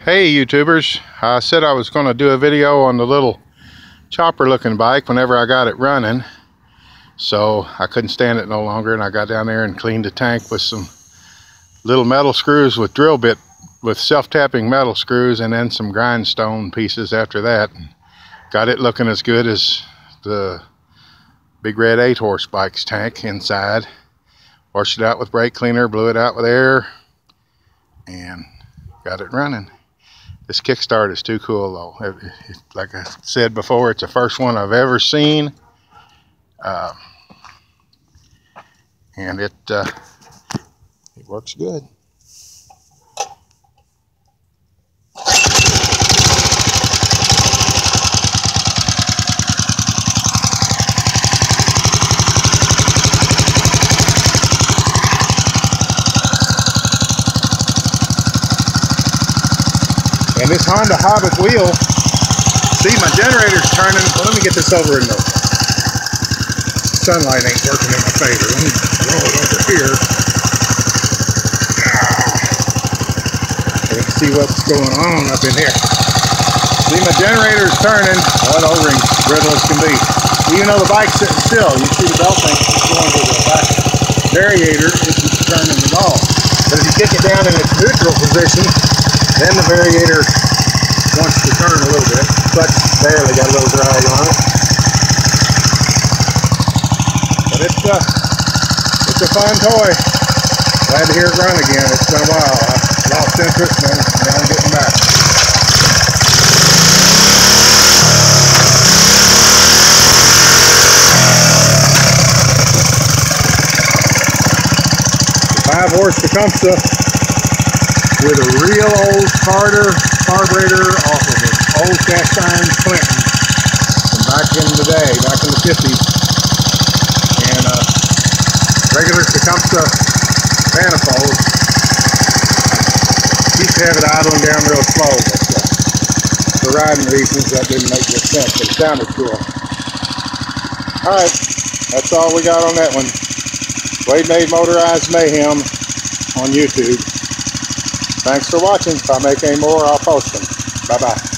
Hey YouTubers, I said I was going to do a video on the little chopper looking bike whenever I got it running. So I couldn't stand it no longer, and I got down there and cleaned the tank with some little metal screws with drill bit, with self-tapping metal screws, and then some grindstone pieces after that. Got it looking as good as the big red 8-horse bike's tank inside. Washed it out with brake cleaner, blew it out with air, and got it running. This kickstart is too cool though. Like I said before, it's the first one I've ever seen. And it works good. And this Honda Hobbit wheel, see my generator's turning. Well, let me get this over in the sunlight ain't working in my favor. Let me roll it over here. Let's see what's going on up in here. See, my generator's turning. That O-ring's brittle as can be. Even though the bike's sitting still, you see the belt thing going to the back variator, it's turning at all. But if you kick it down in its neutral position, then the variator wants to turn a little bit, but barely got a little drag on it. But it's a fun toy. Glad to hear it run again. It's been a while. I lost interest, and now I'm getting back. The 5-horse tecumseh with a real old starter carburetor off of an old cast iron Clinton from back in the day, back in the 50s. And regular tecumseh manifold. Used to have it idling down real slow, but for riding reasons that didn't make much sense, but it sounded cool. Alright, that's all we got on that one. Wade Made Motorized Mayhem on YouTube. Thanks for watching. If I make any more, I'll post them. Bye-bye.